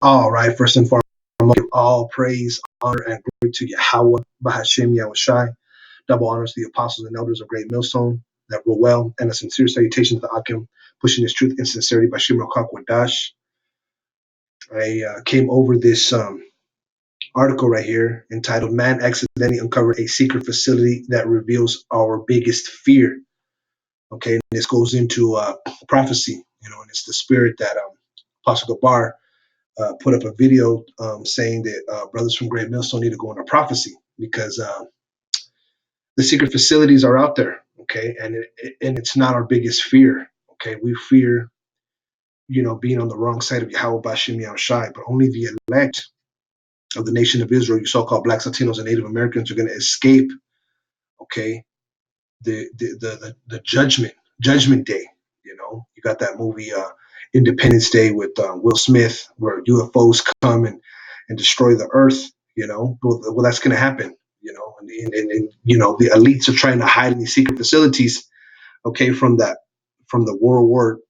All right, first and foremost, give all praise, honor, and glory to Yahawah, bahasham, Yahawashi. Double honors to the apostles and elders of Great Millstone that rule well, and a sincere salutation to the Akim, pushing his truth and sincerity by Shimra qadash. I came over this article right here entitled "Man Accidentally Uncovered a Secret Facility That Reveals Our Biggest Fear." Okay, and this goes into prophecy, and it's the spirit that Apostle Gabar put up a video saying that brothers from Great Millstone need to go into prophecy because the secret facilities are out there, okay, and it's not our biggest fear, okay. We fear, being on the wrong side of Yahawah Bashim Yahawashi, but only the elect of the nation of Israel, you so-called blacks, Latinos, and Native Americans, are going to escape, okay, the judgment day. You got that movie Independence Day with Will Smith, where UFOs come and destroy the Earth. Well, that's going to happen. And the elites are trying to hide in these secret facilities, okay, from the World War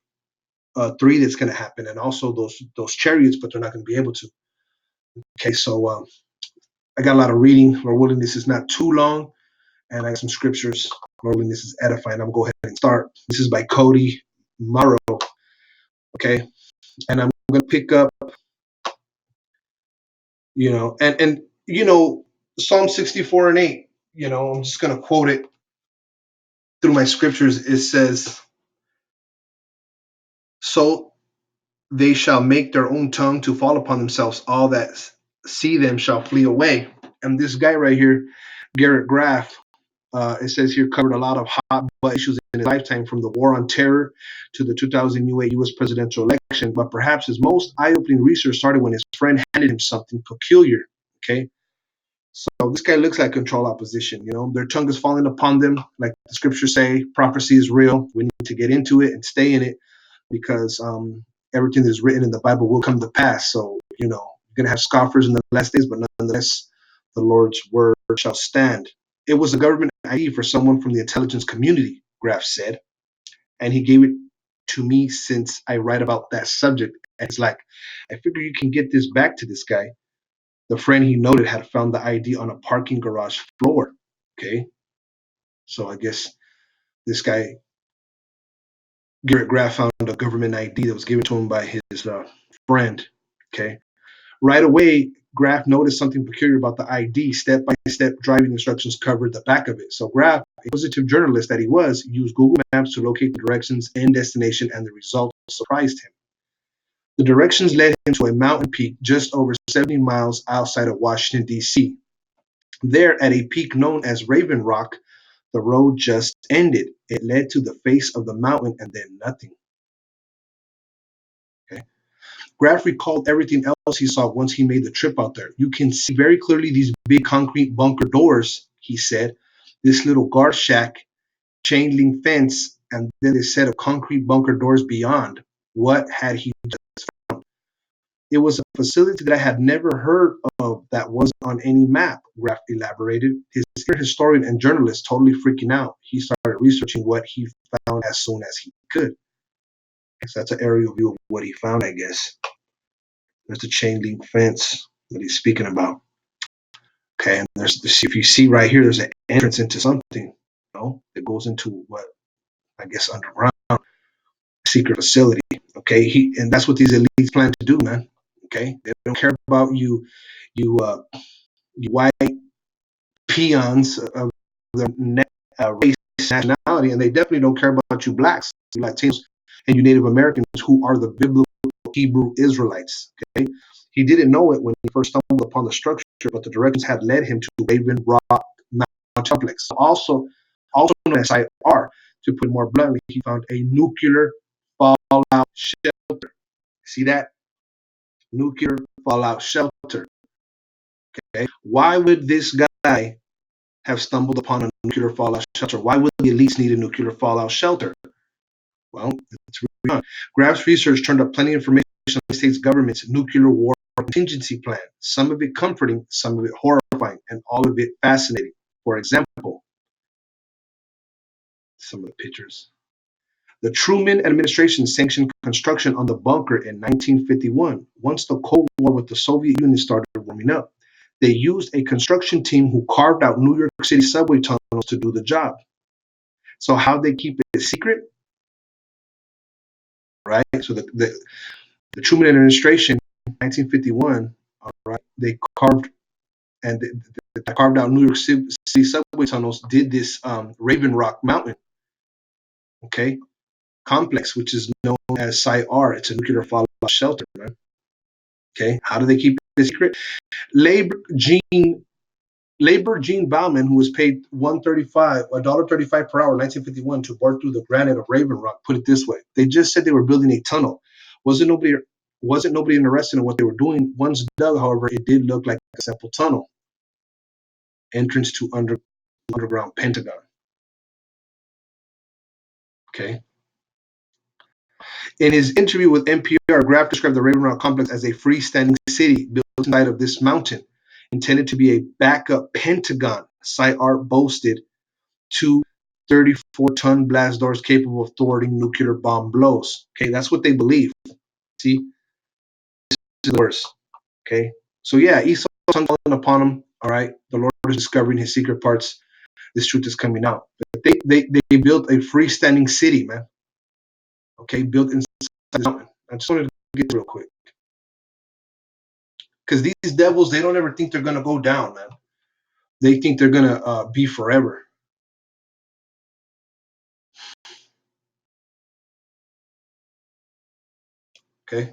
III that's going to happen, and also those chariots, but they're not going to be able to. Okay, so I got a lot of reading. Lord willing, this is not too long, and I got some scriptures. Lord willing, this is edifying. I'm going to go ahead and start. This is by Cody Morrow. Okay, and I'm going to pick up, and Psalm 64:8. I'm just going to quote it through my scriptures. It says, "So they shall make their own tongue to fall upon themselves. All that see them shall flee away." And this guy right here, Garrett Graff, it says here, covered a lot of hot button issues in his lifetime, from the war on terror to the 2008 U.S. presidential election. But perhaps his most eye-opening research started when his friend handed him something peculiar. Okay, so this guy looks like control opposition. Their tongue is falling upon them, like the scriptures say. Prophecy is real. We need to get into it and stay in it, because everything that is written in the Bible will come to pass. So, you're going to have scoffers in the last days, but nonetheless, the Lord's word shall stand. It was a government ID for someone from the intelligence community, Graff said, and he gave it to me since I write about that subject. And it's like, I figure you can get this back to this guy. The friend he noted had found the ID on a parking garage floor. Okay. So I guess this guy, Garrett Graff, found a government ID that was given to him by his friend. Okay. Right away, Graff noticed something peculiar about the ID. Step-by-step driving instructions covered the back of it. So Graff, a inquisitive journalist that he was, used Google Maps to locate the directions and destination, and the results surprised him. The directions led him to a mountain peak just over 70 miles outside of Washington, D.C. There, at a peak known as Raven Rock, the road just ended. It led to the face of the mountain and then nothing. Okay. Graff recalled everything else he saw once he made the trip out there. "You can see very clearly these big concrete bunker doors," he said, "this little guard shack, chain link fence, and then this set of concrete bunker doors beyond." What had he just found? It was a facility that I had never heard of, that wasn't on any map, Graff elaborated. His inner historian and journalist totally freaking out. He started researching what he found as soon as he could. So that's an aerial view of what he found, I guess. There's the chain link fence that he's speaking about. Okay, and there's this, if you see right here, there's an entrance into something, that goes into what I guess underground secret facility. Okay, and that's what these elites plan to do, man. Okay, they don't care about you white peons of the race, nationality, and they definitely don't care about you blacks, you Latinos, and you Native Americans, who are the biblical Hebrew Israelites. Okay, he didn't know it when he first stumbled upon the structure, but the directions had led him to Raven Rock Mount Complex, also known as Site R. To put it more bluntly, he found a nuclear fallout shelter. See that? Nuclear fallout shelter. Okay, why would this guy have stumbled upon a nuclear fallout shelter? Why would the elites need a nuclear fallout shelter? Well, it's really on. Graff's research turned up plenty of information on the state's government's nuclear war contingency plan, some of it comforting, some of it horrifying, and all of it fascinating. For example, some of the pictures. The Truman administration sanctioned construction on the bunker in 1951. Once the Cold War with the Soviet Union started warming up, they used a construction team who carved out New York City subway tunnels to do the job. So how they keep it secret, right? So the Truman administration, 1951, all right, they carved and they carved out New York City subway tunnels. Did this Raven Rock Mountain, okay, complex, which is known as Site R. It's a nuclear fallout shelter, man. Okay, how do they keep it secret? Labor Gene Labor Gene Bauman, who was paid $1.35 per hour in 1951 to bore through the granite of Raven Rock, put it this way: they just said they were building a tunnel. Wasn't nobody wasn't nobody interested in what they were doing. Once dug, however, it did look like a simple tunnel entrance to underground Pentagon. Okay. In his interview with NPR, Graff described the Raven Rock complex as a freestanding city built inside of this mountain, intended to be a backup Pentagon. Site art boasted two 34-ton blast doors capable of thwarting nuclear bomb blows. Okay, that's what they believe. See, this is the worst. Okay, so yeah, Esau falling upon him. All right, the Lord is discovering his secret parts. This truth is coming out. But they built a freestanding city, man. Okay, built inside the mountain. I just wanted to get real quick because these devils, they don't ever think they're gonna go down, man. They think they're gonna be forever. Okay,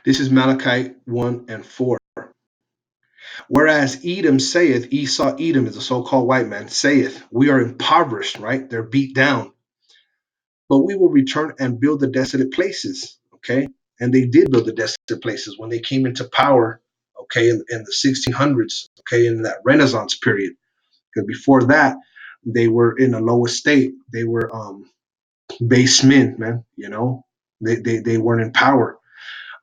this is Malachi 1 and 4. Whereas Edom saith, Esau, Edom is a so-called white man, saith, we are impoverished, right? They're beat down, but we will return and build the desolate places, okay? And they did build the desolate places when they came into power, okay, in the 1600s, okay, in that Renaissance period. Because before that, they were in a low estate. They were basement, man, you know? They weren't in power.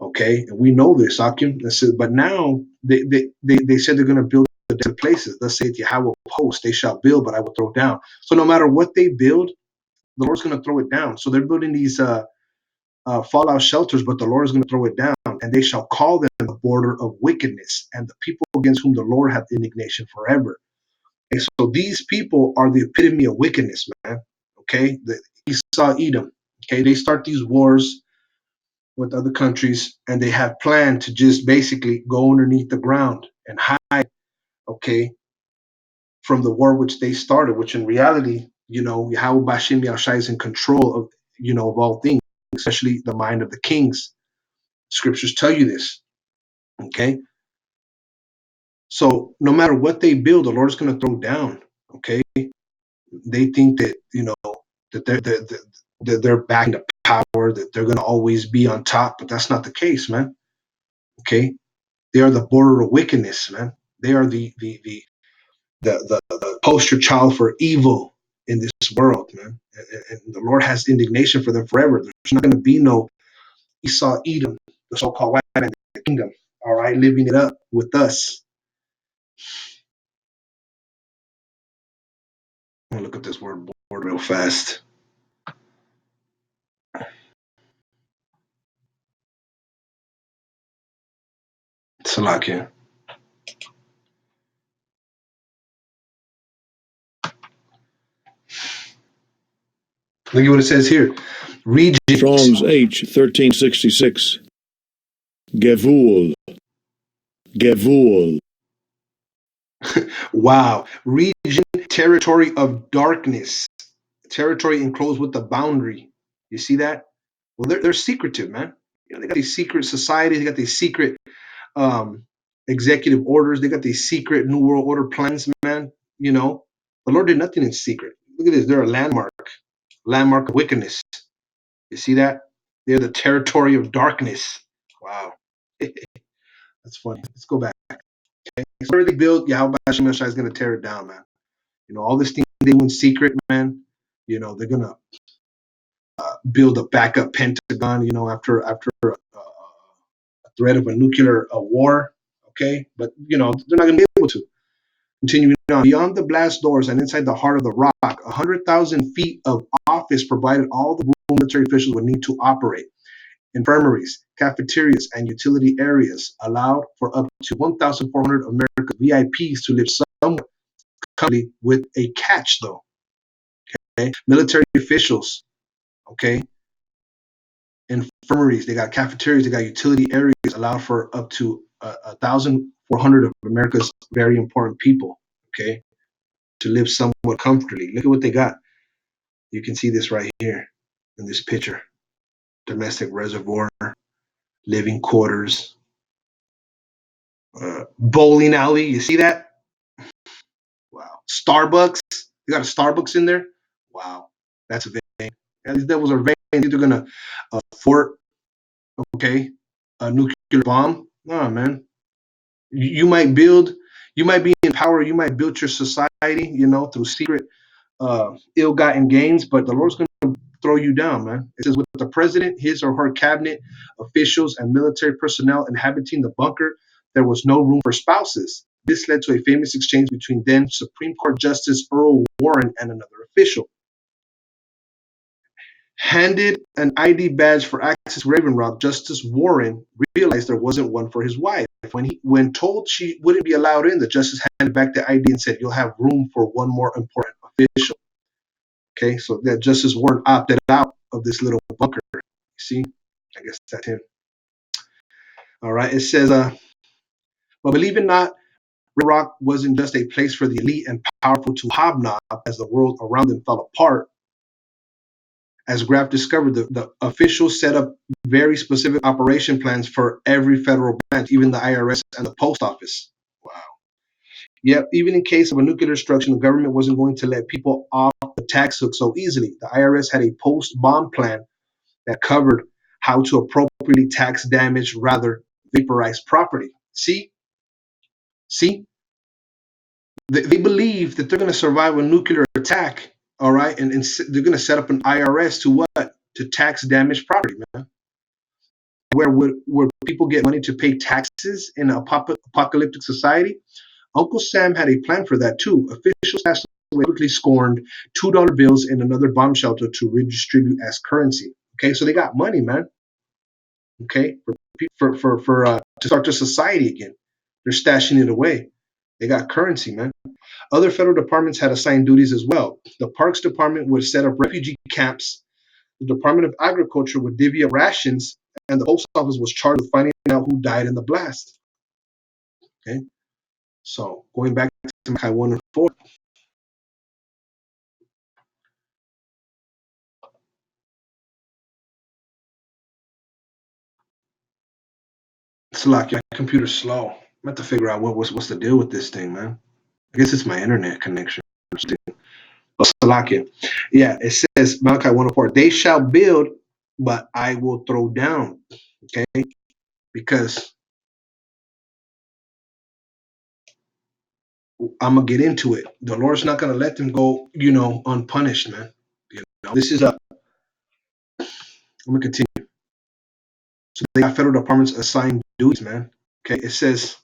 Okay, and we know this, Akim. But now they said they're going to build the places. Let's say Yahawah post, they shall build, but I will throw down. So no matter what they build, the Lord's going to throw it down. So they're building these fallout shelters, but the Lord is going to throw it down, and they shall call them the border of wickedness, and the people against whom the Lord hath indignation forever. And so these people are the epitome of wickedness, man. Okay, the Esau, Edom. Okay, they start these wars with other countries, and they have planned to just basically go underneath the ground and hide, okay, from the war which they started, which in reality, you know, Yahawashi is in control of, you know, of all things, especially the mind of the kings. Scriptures tell you this, okay? So no matter what they build, the Lord is going to throw down, okay? They think that, you know, that they're back in the power, that they're going to always be on top, but that's not the case, man, okay? They are the border of wickedness, man. They are the poster child for evil in this world, man. And the Lord has indignation for them forever. There's not going to be no Esau, Edom, the so-called white man, the kingdom, all right, living it up with us. I'm going to look at this word board real fast. Salakia. Look at what it says here. Region. Strong's H 1366. Gevul. Gevul. Wow. Region, territory of darkness. Territory enclosed with the boundary. You see that? Well, they're secretive, man. You know, they got these secret societies. They got these secret um, executive orders. They got these secret New World Order plans, man. You know, the Lord did nothing in secret. Look at this. They're a landmark of wickedness. You see that? They're the territory of darkness. Wow. That's funny. Let's go back. Okay. Where they build, Yahweh is going to tear it down, man. You know, all this thing they do in secret, man. You know, they're going to build a backup Pentagon, you know, after threat of a nuclear war. Okay, but they're not going to be able to. Continuing on, beyond the blast doors and inside the heart of the rock, 100,000 feet of office provided all the military officials would need to operate. Infirmaries, cafeterias, and utility areas allowed for up to 1,400 American VIPs to live somewhat comfortably, with a catch, though. Okay, military officials. Okay, infirmaries, they got cafeterias, they got utility areas allowed for up to 1,400 of America's very important people. Okay, to live somewhat comfortably. Look at what they got. You can see this right here in this picture. Domestic reservoir, living quarters, bowling alley. You see that? Wow. Starbucks. You got a Starbucks in there? Wow. That's a vain. And these devils are vain. They're going to fort, okay, a nuclear bomb. No, man. You might be in power, you might build your society, through secret, ill-gotten gains, but the Lord's going to throw you down, man. It says, with the president, his or her cabinet, officials, and military personnel inhabiting the bunker, there was no room for spouses. This led to a famous exchange between then Supreme Court Justice Earl Warren and another official. Handed an ID badge for access to Raven Rock, Justice Warren realized there wasn't one for his wife. When told she wouldn't be allowed in, the justice handed back the ID and said, "You'll have room for one more important official." Okay, so that Justice Warren opted out of this little bunker. You see, I guess that's him. All right, it says, but believe it or not, Red Rock wasn't just a place for the elite and powerful to hobnob as the world around them fell apart. As Graff discovered, the officials set up very specific operation plans for every federal branch, even the IRS and the post office. Wow. Yep, even in case of a nuclear destruction, the government wasn't going to let people off the tax hook so easily. The IRS had a post-bomb plan that covered how to appropriately tax damaged, rather vaporized property. See? They believe that they're going to survive a nuclear attack, all right? And they're going to set up an IRS to what? To tax damaged property, man. Where people get money to pay taxes in an apocalyptic society? Uncle Sam had a plan for that too. Officials quickly scorned $2 bills in another bomb shelter to redistribute as currency. Okay, so they got money, man. Okay, for to start their society again. They're stashing it away. They got currency, man. Other federal departments had assigned duties as well. The Parks Department would set up refugee camps. The Department of Agriculture would divvy up rations, and the post office was charged with finding out who died in the blast. Okay, so going back to Malachi 1 and 4. It's like my computer's slow. I'm about to figure out what's the deal with this thing, man. I guess it's my internet connection. Oh, Salakia. Yeah, it says Malachi 1:4. They shall build, but I will throw down. Okay, because I'm gonna get into it. The Lord's not gonna let them go, unpunished, man. This is a. Let me continue. So they got federal departments assigned duties, man. Okay, it says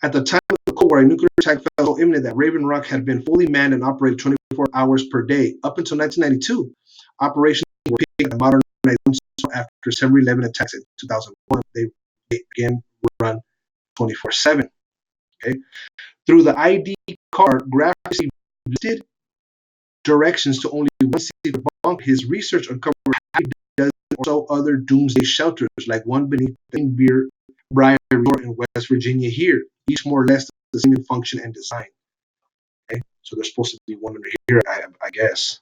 at the time of the Cold War, a nuclear attack fell so imminent that Raven Rock had been fully manned and operated 24 hours per day. Up until 1992, operations were picked and modernized after December 11 attacks in 2001. They again run 24/7. Okay, through the ID card, Graf received directions to only one city to bunk. His research uncovered half a dozen or so other doomsday shelters, like one beneath the Briar Resort in West Virginia here, each more or less the same in function and design. Okay, so there's supposed to be one under here, I guess.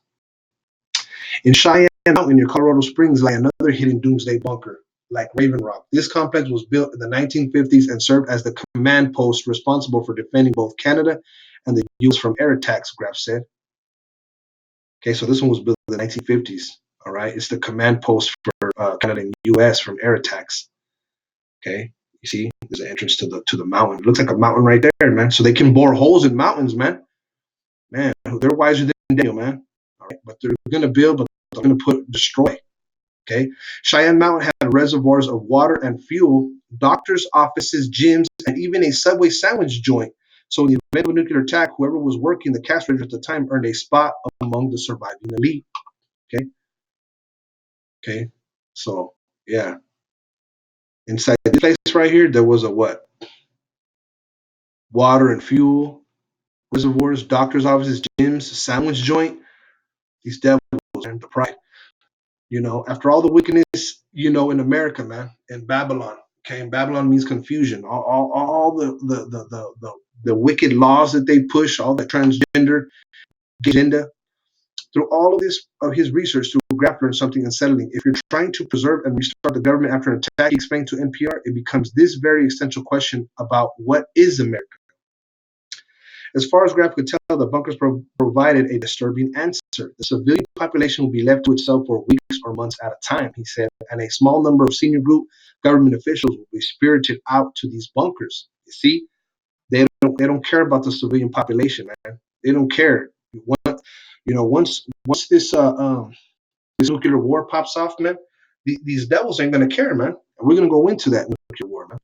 In Cheyenne Mountain near Colorado Springs lie another hidden doomsday bunker, like Raven Rock. This complex was built in the 1950s and served as the command post responsible for defending both Canada and the U.S. from air attacks, Graf said. Okay, so this one was built in the 1950s. All right, it's the command post for Canada and U.S. from air attacks. Okay, you see, there's an entrance to the mountain. It looks like a mountain right there, man. So they can bore holes in mountains, man. Man, they're wiser than Daniel, man. All right, but they're gonna build, but they're gonna destroy. Okay, Cheyenne Mountain had reservoirs of water and fuel, doctors' offices, gyms, and even a Subway sandwich joint. So, in the event of a nuclear attack, whoever was working the cash register at the time earned a spot among the surviving elite. Okay, okay. So, yeah, inside this place right here, there was a what? Water and fuel, reservoirs, doctors' offices, gyms, sandwich joint. These devils and the pride. After all the wickedness, in America, man, in Babylon. Okay, and Babylon means confusion. All the wicked laws that they push, all the transgender agenda. Through all of this of his research, through Graf learned something unsettling. If you're trying to preserve and restart the government after an attack, he explained to NPR, it becomes this very essential question about what is America. As far as Graf could tell, the bunkers provided a disturbing answer. The civilian population will be left to itself for weeks or months at a time, he said, and a small number of senior group government officials will be spirited out to these bunkers. You see, they don't care about the civilian population, man. They don't care. Once this nuclear war pops off, man, these devils ain't gonna care, man. And we're gonna go into that nuclear war, man.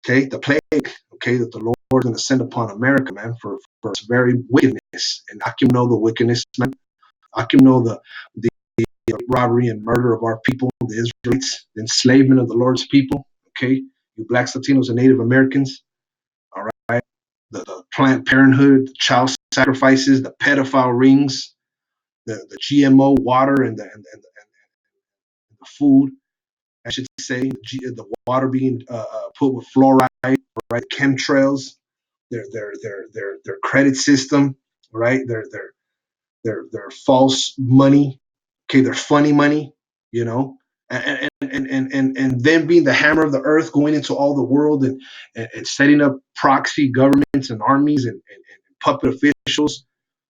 Okay, the plague, okay, that the Lord is going to send upon America, man, for its very wickedness. And I can know the wickedness, man. I can know the robbery and murder of our people, the Israelites, the enslavement of the Lord's people, okay, you blacks, Latinos, and Native Americans, all right, the Planned Parenthood, the child sacrifices, the pedophile rings, the GMO water and the food, I should say, the water being put with fluoride, right? Chemtrails, their credit system, right? Their false money, okay, their funny money, you know, and then being the hammer of the earth, going into all the world and setting up proxy governments and armies and puppet officials.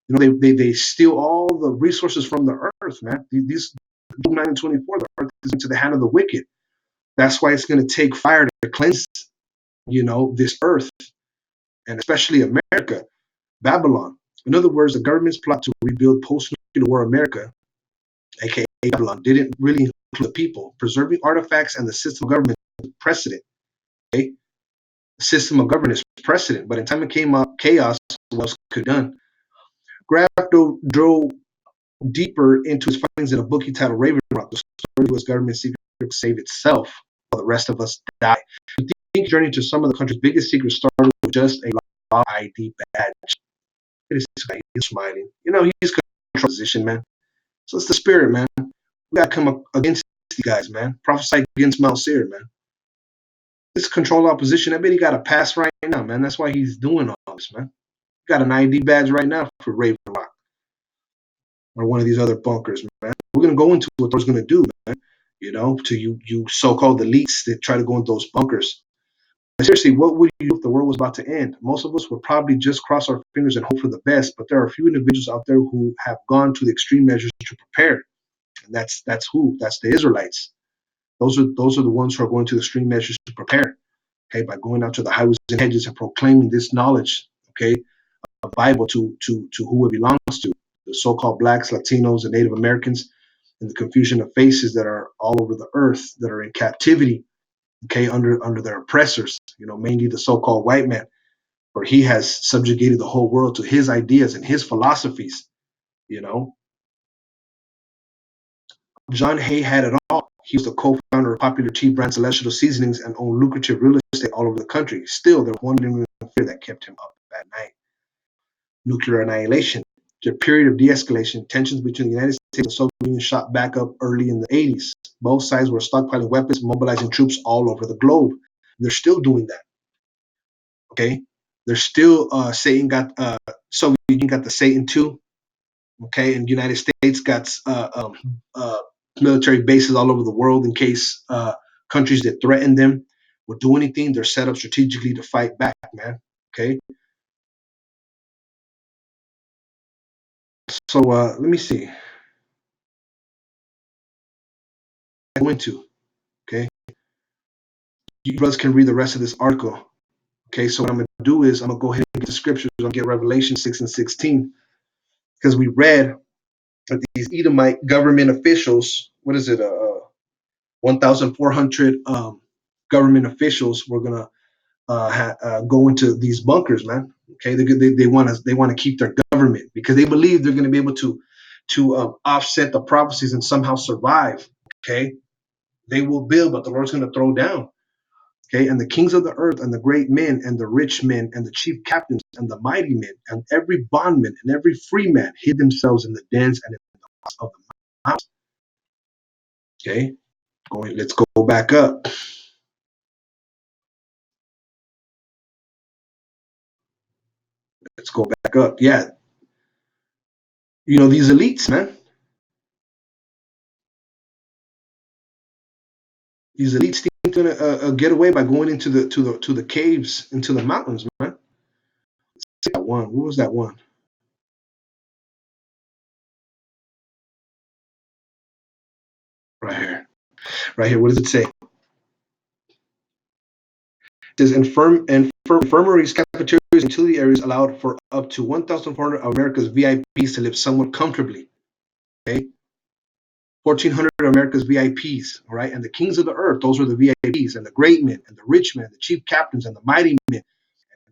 They steal all the resources from the earth, man. These 9 and 24, the earth is into the hand of the wicked. That's why it's going to take fire to cleanse, this earth, and especially America, Babylon. In other words, the government's plot to rebuild post-nuclear war America, aka Babylon, didn't really include the people. Preserving artifacts and the system of government is precedent. Okay? The system of government is precedent, but in time it came up chaos was could done. Graf drove deeper into his findings in a book he titled Raven Rock, the story of U.S. government secret to save itself while the rest of us die. The think journey to some of the country's biggest secrets started with just a law ID badge. This guy, he's smiling. He's control position, man. So it's the spirit, man. We gotta come up against these guys, man. Prophesy against Mount Seir, man. This control opposition. I bet he got a pass right now, man. That's why he's doing all this, man. He got an ID badge right now for Raven Rock or one of these other bunkers, man. We're gonna go into what they're gonna do, man. To you so-called elites that try to go into those bunkers. But seriously, what would you do if the world was about to end? Most of us would probably just cross our fingers and hope for the best. But there are a few individuals out there who have gone to the extreme measures to prepare, and that's who? That's the Israelites. Those are the ones who are going to the extreme measures to prepare. Okay, by going out to the highways and hedges and proclaiming this knowledge. Okay, a Bible to who it belongs to, the so-called blacks, Latinos, and Native Americans, and the confusion of faces that are all over the earth that are in captivity, okay, under their oppressors, mainly the so-called white man, where he has subjugated the whole world to his ideas and his philosophies. you know John Hay had it all. He was the co-founder of popular tea brand Celestial Seasonings and owned lucrative real estate all over the country. Still, there was one lingering fear that kept him up at night: nuclear annihilation. The period of de-escalation, tensions between the United States and the Soviet Union shot back up early in the 80s. Both sides were stockpiling weapons, mobilizing troops all over the globe. They're still doing that. Okay, they're still Satan got Soviet Union got the Satan II. Okay, and the United States got military bases all over the world in case countries that threaten them would do anything. They're set up strategically to fight back, man. Okay, so let me see. I went to, okay, you brothers can read the rest of this article. Okay, so what I'm gonna do is I'm gonna go ahead and get the scriptures. I'll get Revelation 6 and 16 because we read that these Edomite government officials. What is it? 1,400 government officials were gonna go into these bunkers, man. Okay, they want to keep their government because they believe they're going to be able to offset the prophecies and somehow survive. Okay, they will build, but the Lord's going to throw down. Okay, and the kings of the earth and the great men and the rich men and the chief captains and the mighty men and every bondman and every free man hid themselves in the dens and in the rocks of the mountains. Okay, let's go back up. Let's go back up. Yeah, these elites, man. These elites think they're gonna get away by going into the caves, into the mountains, man. That one. What was that one? Right here. Right here. What does it say? It says infirmaries, cafeterias, and utility areas allowed for up to 1,400 of America's VIPs to live somewhat comfortably. Okay. 1,400 America's VIPs, all right, and the kings of the earth, those are the VIPs, and the great men, and the rich men, the chief captains, and the mighty men,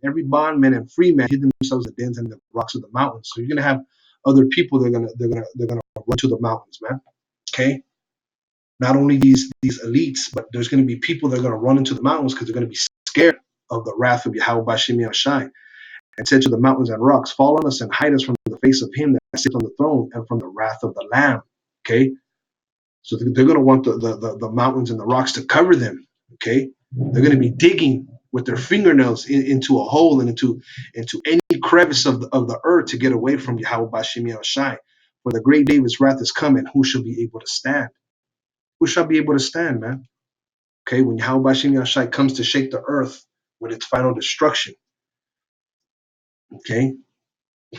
and every bondman and free man hid themselves in dens and the rocks of the mountains. So you're gonna have other people they're gonna run to the mountains, man. Okay, not only these elites, but there's gonna be people that are gonna run into the mountains because they're gonna be scared of the wrath of Yahawah Yahawashi, and said to the mountains and rocks, fall on us and hide us from the face of him that sits on the throne and from the wrath of the Lamb. Okay, so they're going to want the mountains and the rocks to cover them. Okay, they're going to be digging with their fingernails into a hole and into any crevice of the earth to get away from Yahawah Bashim Yahawashi. For the great David's wrath is coming. Who shall be able to stand? Who shall be able to stand, man? Okay, when Yahawah Bashim Yahawashi comes to shake the earth with its final destruction. Okay,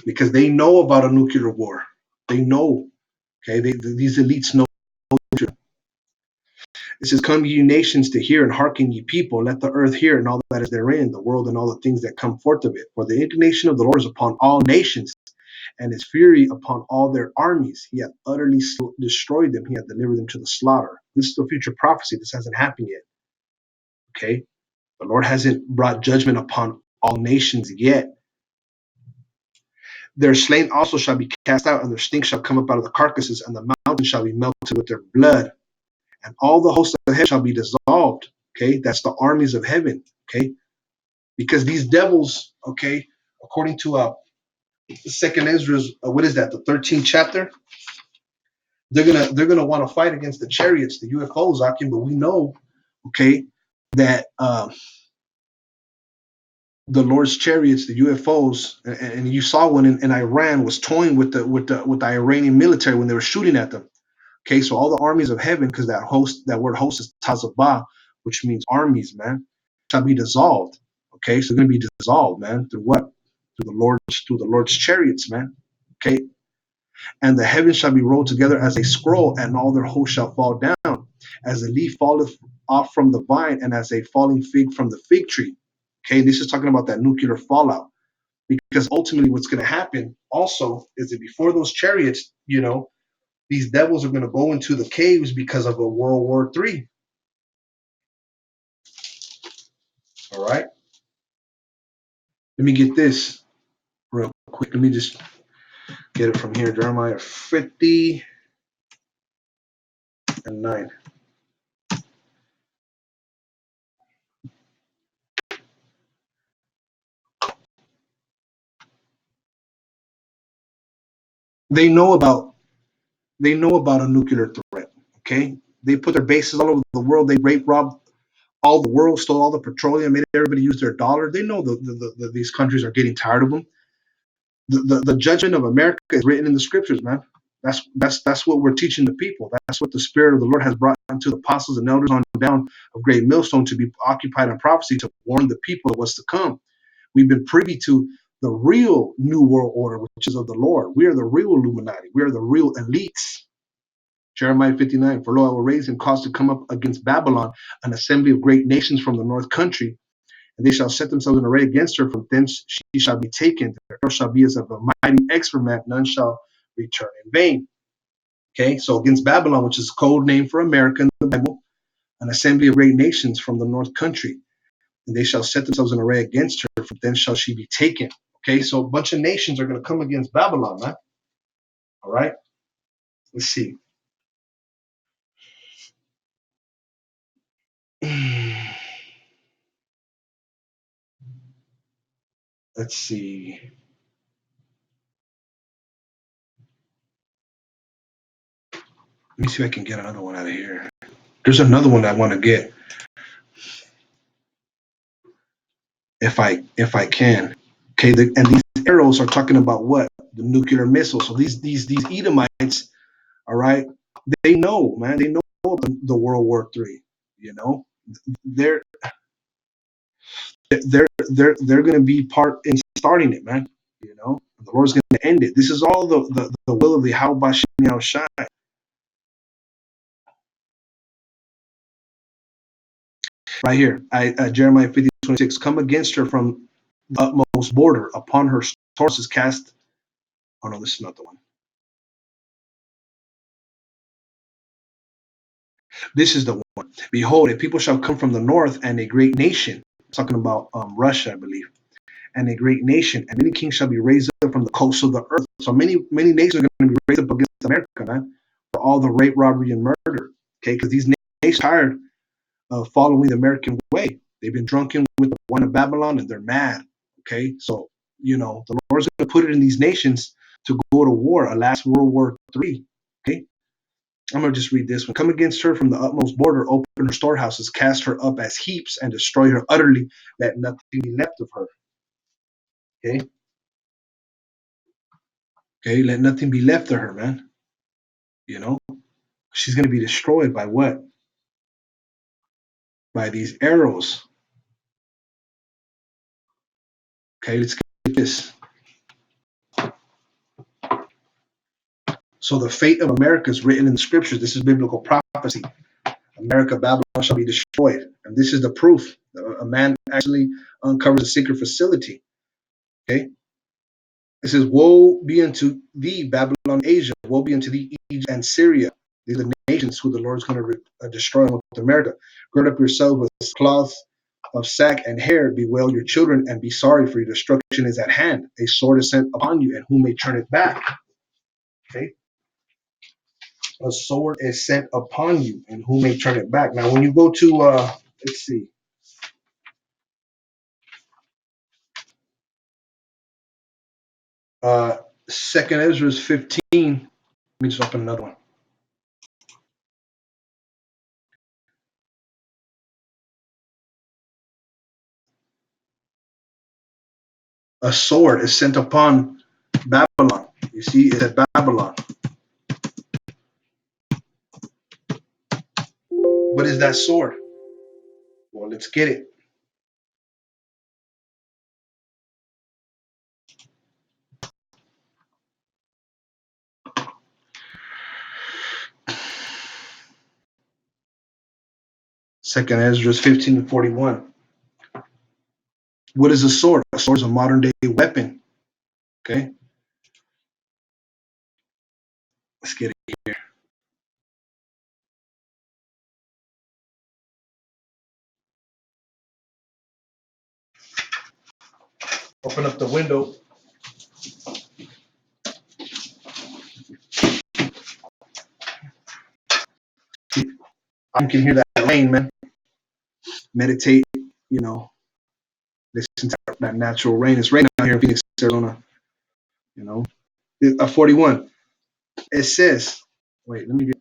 because they know about a nuclear war. They know. Okay, these elites know. It says, come ye nations to hear and hearken ye people, let the earth hear and all that is therein, the world and all the things that come forth of it. For the indignation of the Lord is upon all nations, and his fury upon all their armies. He hath utterly destroyed them, he hath delivered them to the slaughter. This is the future prophecy. This hasn't happened yet. Okay? The Lord hasn't brought judgment upon all nations yet. Their slain also shall be cast out, and their stink shall come up out of the carcasses, and the mountains shall be melted with their blood. And all the hosts of heaven shall be dissolved. Okay, that's the armies of heaven. Okay, because these devils, okay, according to Second Ezra's, what is that? The 13th chapter. They're gonna want to fight against the chariots, the UFOs, Akim. But we know, okay, that the Lord's chariots, the UFOs, and you saw one in Iran was toying with the Iranian military when they were shooting at them. Okay, so all the armies of heaven, because that word host is tazabah, which means armies, man, shall be dissolved. Okay, so they're gonna be dissolved, man. Through what? Through the Lord's chariots, man. Okay, and the heavens shall be rolled together as a scroll, and all their hosts shall fall down, as a leaf falleth off from the vine, and as a falling fig from the fig tree. Okay, this is talking about that nuclear fallout. Because ultimately, what's going to happen also is that before those chariots, these devils are going to go into the caves because of a World War III. All right. Let me get this real quick. Let me just get it from here. Jeremiah 50 and 9. They know about a nuclear threat. Okay. They put their bases all over the world. They rape, robbed all the world, stole all the petroleum, made everybody use their dollar. They know these countries are getting tired of them. The judgment of America is written in the scriptures, man. That's what we're teaching the people. That's what the Spirit of the Lord has brought unto the apostles and elders on down of Great Millstone to be occupied in prophecy to warn the people of what's to come. We've been privy to the real New World Order, which is of the Lord. We are the real Illuminati. We are the real elites. Jeremiah 59, for lo, I will raise him cause to come up against Babylon, an assembly of great nations from the north country, and they shall set themselves in array against her. From thence she shall be taken. Her arrow shall be as of a mighty excrement. None shall return in vain. Okay, so against Babylon, which is a code name for America in the Bible, an assembly of great nations from the north country, and they shall set themselves in array against her, for then shall she be taken. Okay, so a bunch of nations are going to come against Babylon, man. All right, let's see. Let's see. Let me see if I can get another one out of here. There's another one I want to get if I can. Okay, and these arrows are talking about what? The nuclear missile. So these Edomites, all right, they know, man. They know the World War III. You know, they're they're going to be part in starting it, man. You know, the Lord's going to end it. This is all the will of the Yahawashi. Right here, Jeremiah 50:26. Come against her from the utmost border. Upon her sources cast. Oh no, this is not the one. This is the one. Behold, a people shall come from the north, and a great nation. Talking about Russia, I believe. And a great nation, and many kings shall be raised up from the coasts of the earth. So many nations are going to be raised up against America, man, for all the rape, robbery, and murder. Okay, because these nations are tired of following the American way. They've been drunken with the wine of Babylon, and they're mad. Okay, so the Lord's going to put it in these nations to go to war, a last World War III. Okay, I'm going to just read this one. Come against her from the utmost border, open her storehouses, cast her up as heaps, and destroy her utterly. Let nothing be left of her. Okay. Okay, let nothing be left of her, man. You know, she's going to be destroyed by what? By these arrows. Okay, let's get this. So the fate of America is written in the scriptures. This is biblical prophecy. America, Babylon shall be destroyed. And this is the proof. A man actually uncovers a secret facility. Okay. It says, woe be unto thee, Babylon, Asia. Woe be unto thee, Egypt and Syria. These are the nations who the Lord is going to destroy with America. Gird up yourself with cloth of sack and hair. Bewail your children and be sorry, for your destruction is at hand. A sword is sent upon you, and who may turn it back? Okay. A sword is sent upon you, and who may turn it back? Now, when you go to, let's see, uh, Second Ezra 15. Let me just open another one. A sword is sent upon Babylon. You see, it's at Babylon. What is that sword? Well, let's get it. Second Ezra 15:41. What is a sword? A sword is a modern day weapon. Okay, let's get it here. Open up the window. I can hear that rain, man. Meditate, listen to that natural rain. It's raining out here in Phoenix, Arizona. You know, 41. It says, wait, let me get.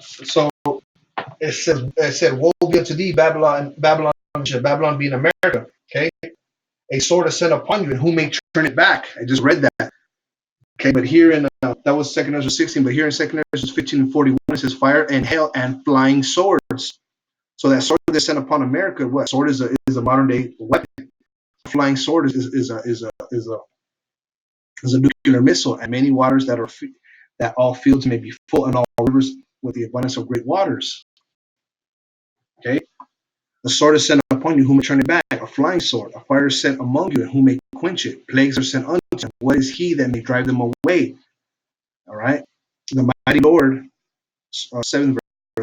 So it said, woe be unto thee, Babylon, Babylon being America. Okay, a sword is set upon you, and who may turn it back? I just read that. Okay, but here in that was Second Ezra 16, but here in Second Ezra 15:41, it says fire and hail and flying swords. So that sword that's sent upon America, what sword is a modern day weapon. A flying sword is a nuclear missile, and many waters that all fields may be full, and all rivers with the abundance of great waters. Okay, the sword is sent upon you, who may turn it back. A flying sword, a fire is sent among you, and who may quench it. Plagues are sent unto them. What is he that may drive them away? All right, the mighty Lord, 7th verse.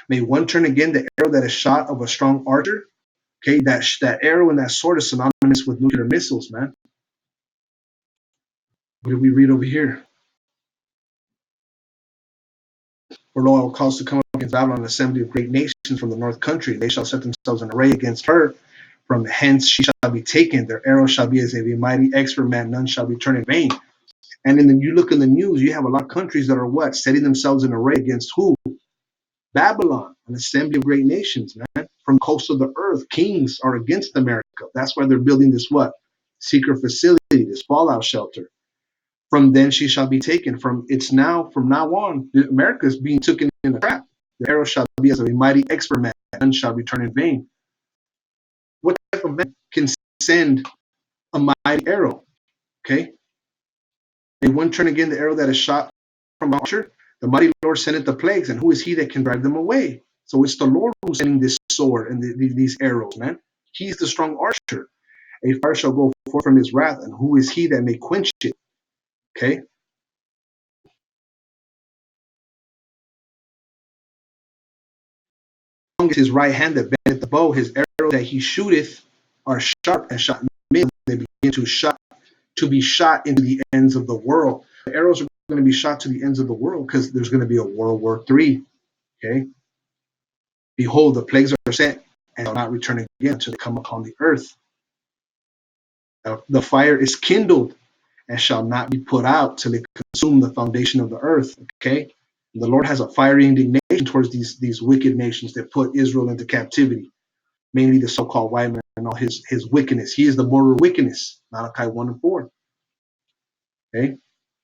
May one turn again the arrow that is shot of a strong archer. Okay, that arrow and that sword is synonymous with nuclear missiles, man. What did we read over here? For lo, I will cause to come up against Babylon an assembly of great nations from the north country. They shall set themselves in array against her. From hence she shall be taken. Their arrow shall be as a mighty expert man. None shall return in vain. And then you look in the news, you have a lot of countries that are what? Setting themselves in array against who? Babylon, an assembly of great nations, man. From coast of the earth, kings are against America. That's why they're building this what? Secret facility, this fallout shelter. From then she shall be taken. From now on, America is being taken in a trap. The arrow shall be as a mighty expert man, none shall return in vain. What type of man can send a mighty arrow? Okay. And one turn again the arrow that is shot from archer. The mighty Lord sendeth the plagues, and who is he that can drive them away? So it's the Lord who's sending this sword and these arrows, man. He's the strong archer. A fire shall go forth from his wrath, and who is he that may quench it? Okay. His right hand that bendeth the bow, his arrows that he shooteth are sharp and shot mid. They begin to be shot into the ends of the world. The arrows are going to be shot to the ends of the world because there's going to be a World War III. Okay. Behold, the plagues are sent and shall not return again until they come upon the earth. The fire is kindled and shall not be put out till it consume the foundation of the earth. Okay. The Lord has a fiery indignation towards these wicked nations that put Israel into captivity, mainly the so-called white man and all his wickedness. He is the border of wickedness, Malachi 1 and 4. Okay.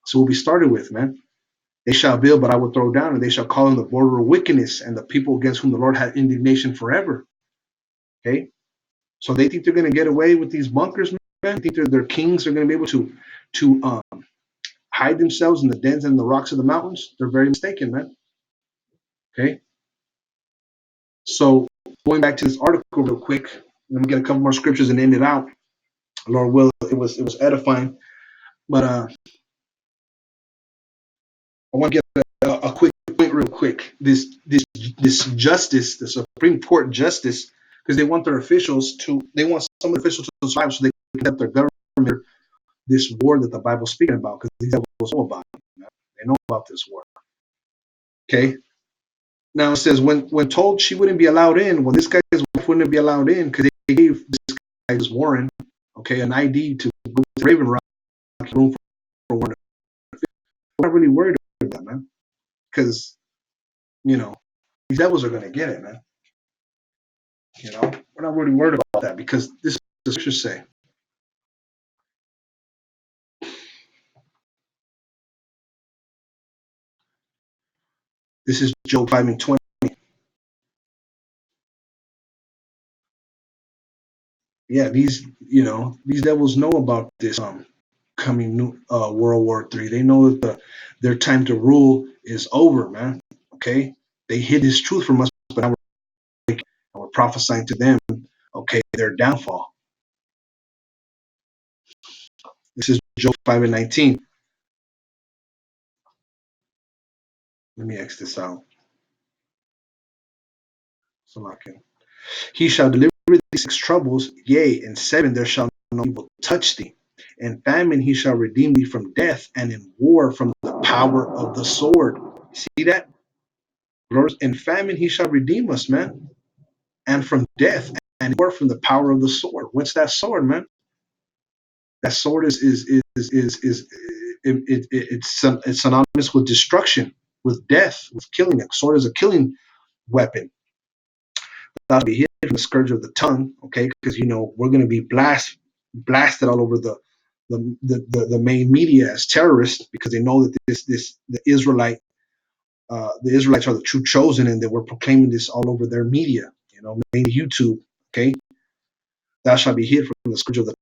So what we started with, man. They shall build, but I will throw down, and they shall call on the border of wickedness and the people against whom the Lord had indignation forever. Okay. So they think they're going to get away with these bunkers, man. They think their kings are going to be able to hide themselves in the dens and the rocks of the mountains. They're very mistaken, man. Okay. So going back to this article real quick, let me get a couple more scriptures and end it out. Lord will, it was edifying, but I want to get a quick point real quick. This justice, the Supreme Court justice, because they want they want some officials to survive so they can get their government this war that the Bible's speaking about, because these devils know about it. They know about this war. Okay. Now it says when told she wouldn't be allowed in, when this guy's wife wouldn't be allowed in because they gave this guy, this Warren, okay, an ID to go to Raven Rock room for Warren. I'm not really worried about that, man, because these devils are gonna get it, man. We're not really worried about that because this is what the scriptures say. This is Job 5 and 20. Yeah, these devils know about this coming new World War III. They know that their time to rule is over, man. Okay, they hid this truth from us, but now we're prophesying to them. Okay, their downfall. This is Job 5 and 19. Let me X this out. So I can. He shall deliver thee 6 troubles, yea, in 7 there shall no evil touch thee. In famine he shall redeem thee from death, and in war from the power of the sword. See that? Lord, in famine he shall redeem us, man, and from death, and in war from the power of the sword. What's that sword, man? That sword it's synonymous with destruction, with death, with killing. A sword is a killing weapon. That'll be hit from the scourge of the tongue, okay? Because we're going to be blasted all over the main media as terrorists because they know that the Israelites are the true chosen, and that we're proclaiming this all over their media, mainly YouTube, okay? Thou shalt be hid from the scourge of the